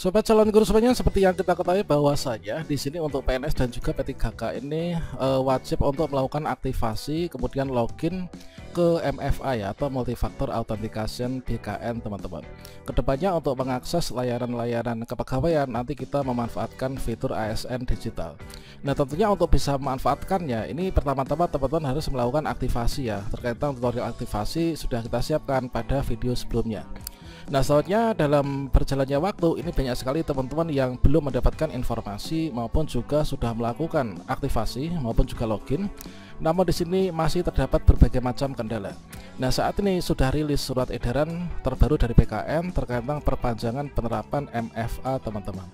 Sobat calon guru semuanya, seperti yang kita ketahui bahwasanya di sini untuk PNS dan juga P3K ini wajib untuk melakukan aktivasi kemudian login ke MFA ya, atau Multifactor Authentication BKN teman-teman. Kedepannya untuk mengakses layanan-layanan kepegawaian nanti kita memanfaatkan fitur ASN digital. Nah tentunya untuk bisa memanfaatkannya ini pertama-tama teman-teman harus melakukan aktivasi ya. Terkait tutorial aktivasi sudah kita siapkan pada video sebelumnya. Nah selanjutnya dalam berjalannya waktu ini banyak sekali teman-teman yang belum mendapatkan informasi maupun juga sudah melakukan aktivasi maupun juga login, namun di sini masih terdapat berbagai macam kendala. Nah saat ini sudah rilis surat edaran terbaru dari BKN terkait tentang perpanjangan penerapan MFA teman-teman.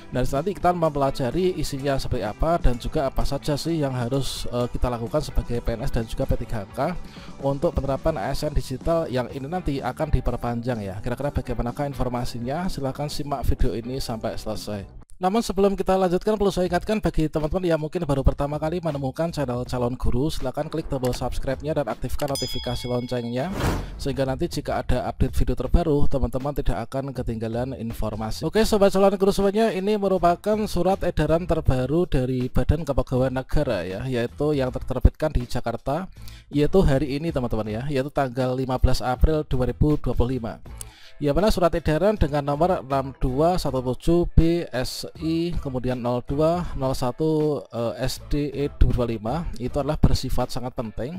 Nah nanti kita mempelajari isinya seperti apa dan juga apa saja sih yang harus kita lakukan sebagai PNS dan juga P3K untuk penerapan ASN digital yang ini nanti akan diperpanjang ya. Kira-kira bagaimanakah informasinya? Silahkan simak video ini sampai selesai. Namun sebelum kita lanjutkan, perlu saya ingatkan bagi teman-teman yang mungkin baru pertama kali menemukan channel Calon Guru, silahkan klik tombol subscribe-nya dan aktifkan notifikasi loncengnya, sehingga nanti jika ada update video terbaru, teman-teman tidak akan ketinggalan informasi. Oke Sobat Calon Guru semuanya, ini merupakan surat edaran terbaru dari Badan Kepegawaian Negara ya, yaitu yang terbitkan di Jakarta, yaitu hari ini teman-teman ya, yaitu tanggal 15 April 2025. Ya mana surat edaran dengan nomor 6217 BSI kemudian 0201 SDE 2025 itu adalah bersifat sangat penting,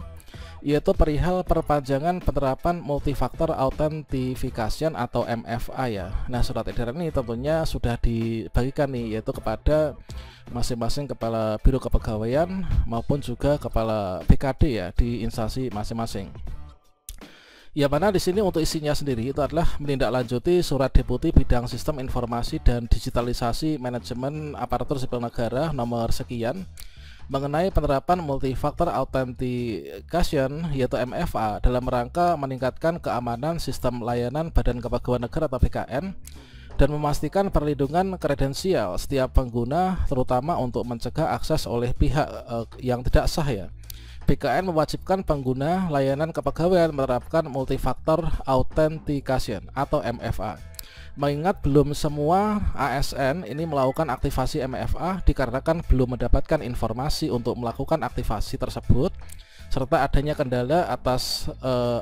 yaitu perihal perpanjangan penerapan Multifactor Authentication atau MFA ya. Nah surat edaran ini tentunya sudah dibagikan nih, yaitu kepada masing-masing kepala biro kepegawaian maupun juga kepala BKD ya di instansi masing-masing. Ya mana di sini untuk isinya sendiri itu adalah menindaklanjuti surat Deputi Bidang Sistem Informasi dan Digitalisasi Manajemen Aparatur Sipil Negara nomor sekian mengenai penerapan Multifactor Authentication yaitu MFA dalam rangka meningkatkan keamanan sistem layanan Badan Kepegawaian Negara atau BKN dan memastikan perlindungan kredensial setiap pengguna, terutama untuk mencegah akses oleh pihak yang tidak sah ya. BKN mewajibkan pengguna layanan kepegawaian menerapkan Multifactor Authentication atau MFA. Mengingat belum semua ASN ini melakukan aktivasi MFA dikarenakan belum mendapatkan informasi untuk melakukan aktivasi tersebut, serta adanya kendala atas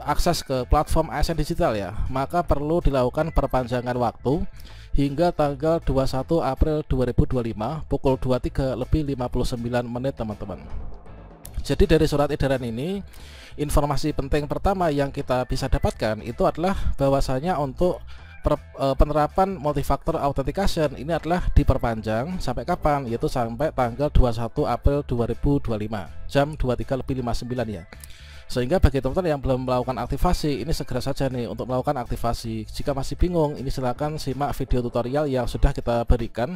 akses ke platform ASN digital ya, maka perlu dilakukan perpanjangan waktu hingga tanggal 21 April 2025 pukul 23:59 teman-teman. Jadi dari surat edaran ini, informasi penting pertama yang kita bisa dapatkan itu adalah bahwasanya untuk penerapan Multifactor Authentication ini adalah diperpanjang sampai kapan? Yaitu sampai tanggal 21 April 2025 jam 23:59 ya. Sehingga bagi teman-teman yang belum melakukan aktivasi ini segera saja nih untuk melakukan aktivasi. Jika masih bingung, ini silahkan simak video tutorial yang sudah kita berikan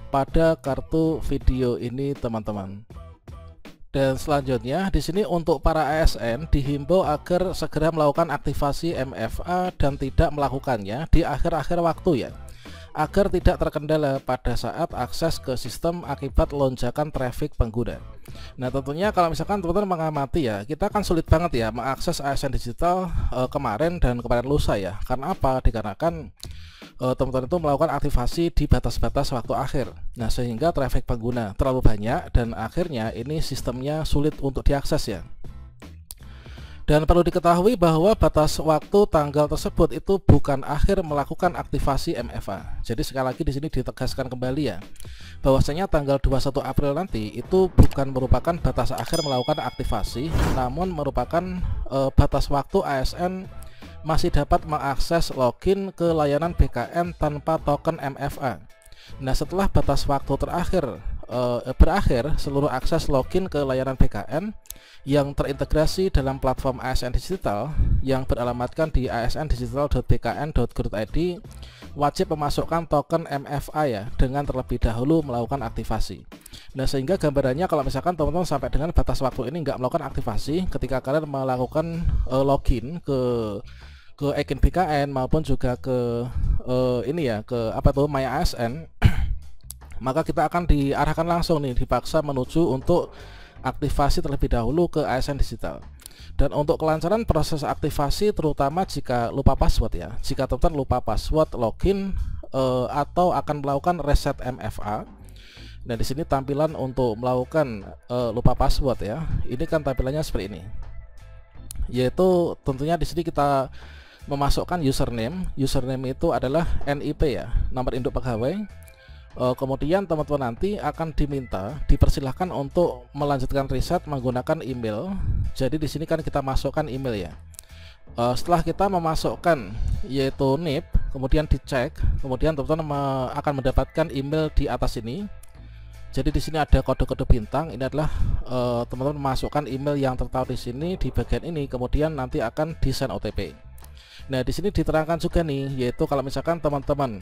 pada kartu video ini teman-teman. Dan selanjutnya di sini untuk para ASN dihimbau agar segera melakukan aktivasi MFA dan tidak melakukannya di akhir-akhir waktu ya, agar tidak terkendala pada saat akses ke sistem akibat lonjakan traffic pengguna. Nah tentunya kalau misalkan teman-teman mengamati ya, kita kan sulit banget ya mengakses ASN digital kemarin dan kemarin lusa ya. Karena apa? Dikarenakan teman-teman itu melakukan aktivasi di batas-batas waktu akhir. Nah sehingga traffic pengguna terlalu banyak dan akhirnya ini sistemnya sulit untuk diakses ya. Dan perlu diketahui bahwa batas waktu tanggal tersebut itu bukan akhir melakukan aktivasi MFA. Jadi sekali lagi di sini ditegaskan kembali ya, bahwasanya tanggal 21 April nanti itu bukan merupakan batas akhir melakukan aktivasi, namun merupakan batas waktu ASN masih dapat mengakses login ke layanan BKN tanpa token MFA. Nah setelah batas waktu berakhir, seluruh akses login ke layanan BKN yang terintegrasi dalam platform ASN Digital yang beralamatkan di asndigital.bkn.go.id wajib memasukkan token MFA ya, dengan terlebih dahulu melakukan aktivasi. Nah sehingga gambarannya kalau misalkan teman-teman sampai dengan batas waktu ini nggak melakukan aktivasi, ketika kalian melakukan login ke akun BKN maupun juga ke ini ya, ke apa tuh My ASN maka kita akan diarahkan langsung nih, dipaksa menuju untuk aktivasi terlebih dahulu ke ASN digital. Dan untuk kelancaran proses aktivasi terutama jika lupa password ya, jika teman-teman lupa password login atau akan melakukan reset MFA. Nah, di sini tampilan untuk melakukan lupa password ya. Ini kan tampilannya seperti ini. Yaitu tentunya di sini kita memasukkan username. Username itu adalah NIP ya, nomor induk pegawai. Kemudian teman-teman nanti akan dipersilahkan untuk melanjutkan reset menggunakan email. Jadi di sini kan kita masukkan email ya. Setelah kita memasukkan yaitu NIP, kemudian dicek, kemudian teman-teman akan mendapatkan email di atas ini. Jadi di sini ada kode-kode bintang. Ini adalah teman-teman memasukkan email yang tertera di sini di bagian ini, kemudian nanti akan di-send OTP. Nah, di sini diterangkan juga nih, yaitu kalau misalkan teman-teman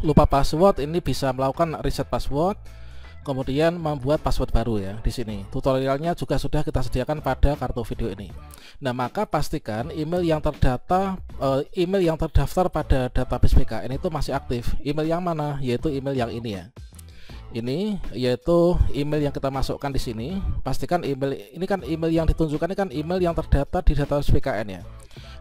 lupa password, ini bisa melakukan reset password, kemudian membuat password baru ya. Di sini tutorialnya juga sudah kita sediakan pada kartu video ini. Nah, maka pastikan email yang terdaftar pada database BKN itu masih aktif. Email yang mana? Yaitu email yang ini ya. Ini yaitu email yang kita masukkan di sini. Pastikan email ini kan email yang ditunjukkan ini kan email yang terdata di database BKN ya.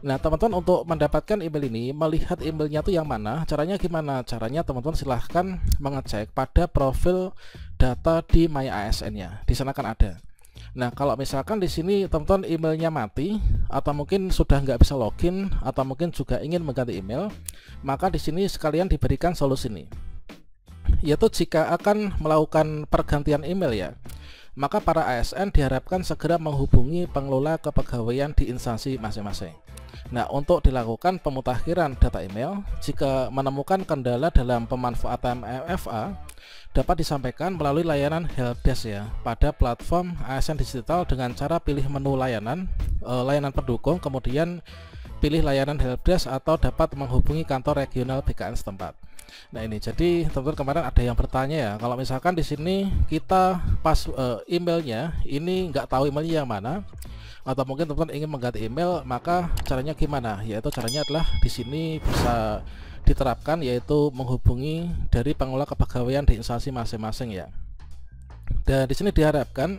Nah, teman-teman untuk mendapatkan email ini, melihat emailnya tuh yang mana, caranya gimana? Caranya teman-teman silahkan mengecek pada profil data di My ASN nya. Di sana kan ada. Nah, kalau misalkan di sini teman-teman emailnya mati atau mungkin sudah nggak bisa login atau mungkin juga ingin mengganti email, maka di sini sekalian diberikan solusi ini. Yaitu jika akan melakukan pergantian email ya, maka para ASN diharapkan segera menghubungi pengelola kepegawaian di instansi masing-masing. Nah, untuk dilakukan pemutakhiran data email, jika menemukan kendala dalam pemanfaatan MFA, dapat disampaikan melalui layanan helpdesk ya pada platform ASN Digital dengan cara pilih menu layanan pendukung, kemudian pilih layanan helpdesk atau dapat menghubungi kantor regional BKN setempat. Nah, ini jadi teman-teman kemarin ada yang bertanya ya, kalau misalkan di sini kita pas emailnya ini nggak tahu emailnya yang mana, atau mungkin teman-teman ingin mengganti email, maka caranya gimana? Yaitu caranya adalah di sini bisa diterapkan, yaitu menghubungi dari pengelola kepegawaian di instansi masing-masing ya. Dan di sini diharapkan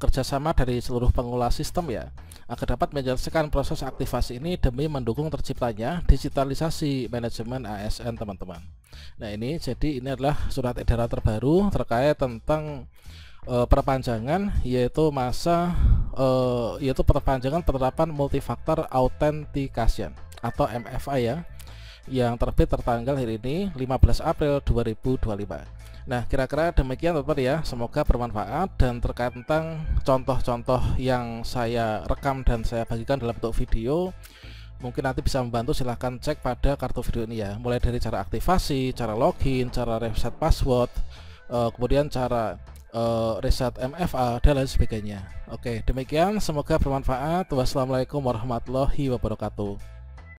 kerjasama dari seluruh pengelola sistem ya, agar dapat menyelesaikan proses aktivasi ini demi mendukung terciptanya digitalisasi manajemen ASN teman-teman. Nah, ini jadi ini adalah surat edaran terbaru terkait tentang perpanjangan yaitu perpanjangan penerapan multifaktor authentication atau MFA ya, yang terbit tertanggal hari ini 15 April 2025. Nah, kira-kira demikian teman-teman ya, semoga bermanfaat. Dan terkait tentang contoh-contoh yang saya rekam dan saya bagikan dalam bentuk video, mungkin nanti bisa membantu, silahkan cek pada kartu video ini ya, mulai dari cara aktivasi, cara login, cara reset password, kemudian cara reset MFA dan lain sebagainya. Oke, demikian, semoga bermanfaat. Wassalamualaikum warahmatullahi wabarakatuh.